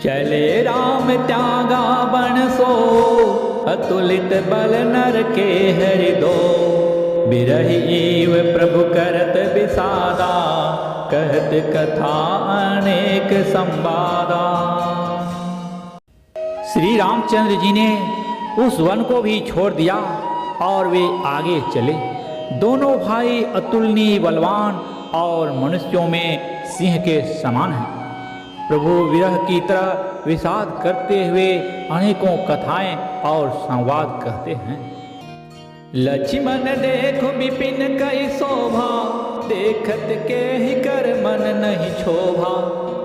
चले राम त्यागा बन सो, अतुलित बल नर के हरि दो। बिरहीव प्रभु करत विषादा, कहत कथा अनेक संवादा। श्री रामचंद्र जी ने उस वन को भी छोड़ दिया और वे आगे चले। दोनों भाई अतुलनीय बलवान और मनुष्यों में सिंह के समान हैं। प्रभु विरह की तरह विषाद करते हुए अनेकों कथाएं और संवाद कहते हैं। लक्ष्मण देखो विपिन कई शोभा, देखत के ही कर मन नहीं क्षोभा।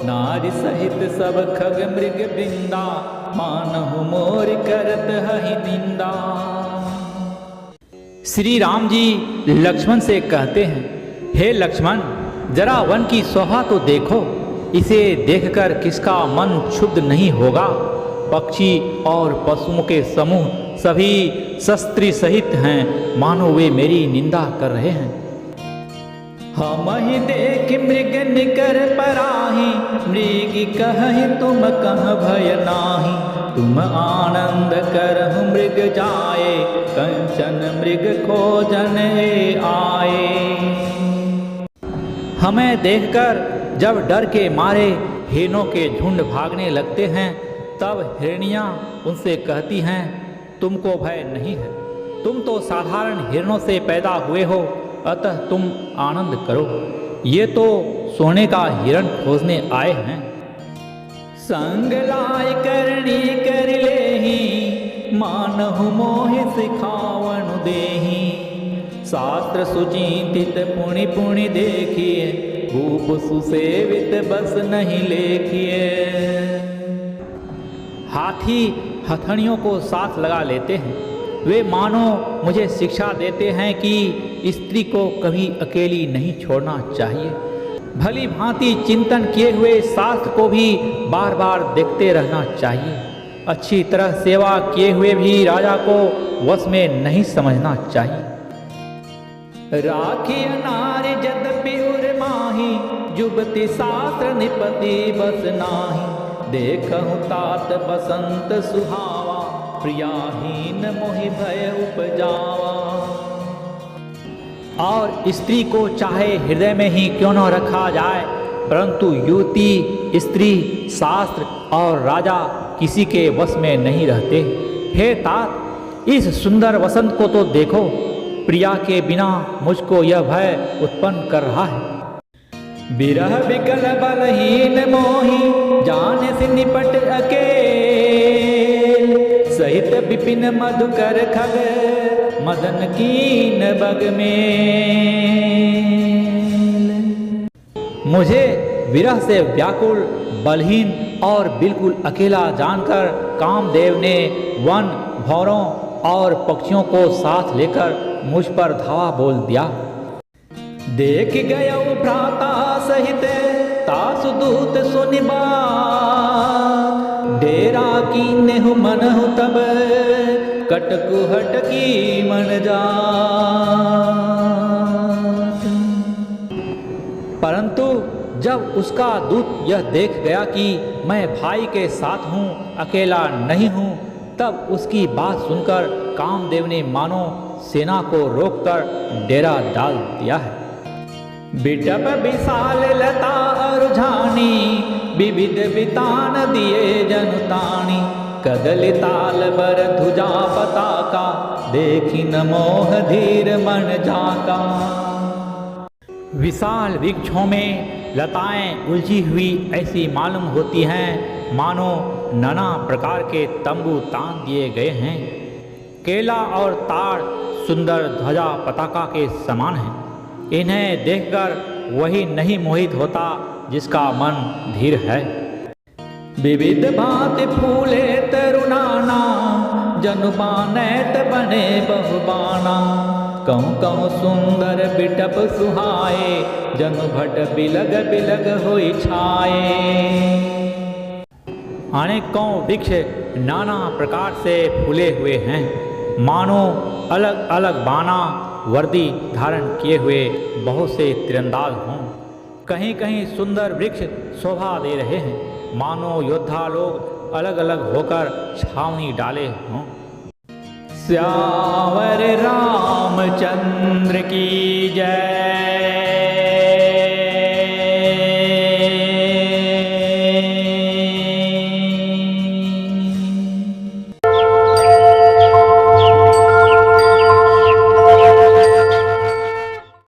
नारी सहित सब खग मृग वृंदा, मानहु मोर करत हहि निंदा। श्री राम जी लक्ष्मण से कहते हैं, हे लक्ष्मण, जरा वन की शोभा तो देखो। इसे देखकर किसका मन क्षुब्ध नहीं होगा। पक्षी और पशुओं के समूह सभी शस्त्री सहित हैं, मानो वे मेरी निंदा कर रहे हैं। हम ही देख मृग निकर पराही, मृग कहि तुम कह भय नाही। तुम आनंद करहु मृग जाए, कंचन मृग खोजन आए। हमें देखकर जब डर के मारे हिरणों के झुंड भागने लगते हैं, तब हिरनियाँ उनसे कहती हैं, तुमको भय नहीं है, तुम तो साधारण हिरणों से पैदा हुए हो, अतः तुम आनंद करो। ये तो सोने का हिरण खोजने आए हैं। संग लाय करनी कर लेही, मानहु मोह सिखावन देही। शास्त्र सुचिंतित पुनि पुनि देखिए, भूप सुसेवित बस नहीं लेखिए। हाथी हथनियों को साथ लगा लेते हैं। वे मानो मुझे शिक्षा देते हैं कि स्त्री को कभी अकेली नहीं छोड़ना चाहिए। भली भांति चिंतन किए हुए शास्त्र को भी बार बार देखते रहना चाहिए। अच्छी तरह सेवा किए हुए भी राजा को वश में नहीं समझना चाहिए। राखी नारी यद्यपि उर्माही, जुबति शास्त्र निपति बस नाही। देखहु तात बसंत सुहावा, प्रियाहीन मोहि भय उपजावा। और स्त्री को चाहे हृदय में ही क्यों न रखा जाए, परंतु युवती, स्त्री, शास्त्र और राजा किसी के वश में नहीं रहते। हे तात, इस सुंदर वसंत को तो देखो, प्रिया के बिना मुझको यह भय उत्पन्न कर रहा है। बिरह बिकल बलहीन मोही, जाने से निपट अकेल। सहित विपिन मधुकर खग, मदन कीन बग में। मुझे विरह से व्याकुल, बलहीन और बिल्कुल अकेला जानकर कामदेव ने वन, भौरों और पक्षियों को साथ लेकर मुझ पर धावा बोल दिया। देख गया भ्राता सहित तासु दूत सुनिबा, डेरा कीन्हु मनहु तब, कटकु हटकी मन जात। परंतु जब उसका दूत यह देख गया कि मैं भाई के साथ हूँ, अकेला नहीं हूँ, तब उसकी बात सुनकर कामदेव ने मानो सेना को रोककर डेरा डाल दिया है। बिटप विशाल लता अरुझानी, विविध वितान दिए जनुतानी। कदली ताल बर ध्वजा पताका, देखी न मोह धीर मन जाका। विशाल वृक्षों में लताएं उलझी हुई ऐसी मालूम होती हैं, मानो नाना प्रकार के तंबू तान दिए गए हैं। केला और ताड़ सुंदर ध्वजा पताका के समान हैं। इन्हें देखकर वही नहीं मोहित होता जिसका मन धीर है। विविध भांति फूले तरुणाना, जनु बानैत बने बहुबाना। कहूँ कहूँ सुंदर बिटप सुहाए, जनु भट बिलग बिलग होई छाए। अनेकों वृक्ष नाना प्रकार से फूले हुए हैं, मानो अलग अलग बाना वर्दी धारण किए हुए बहुत से तीरंदाज हों। कहीं कहीं सुंदर वृक्ष शोभा दे रहे हैं, मानो योद्धा लोग अलग अलग होकर छावनी डाले हों। श्यावर रामचंद्र की जय।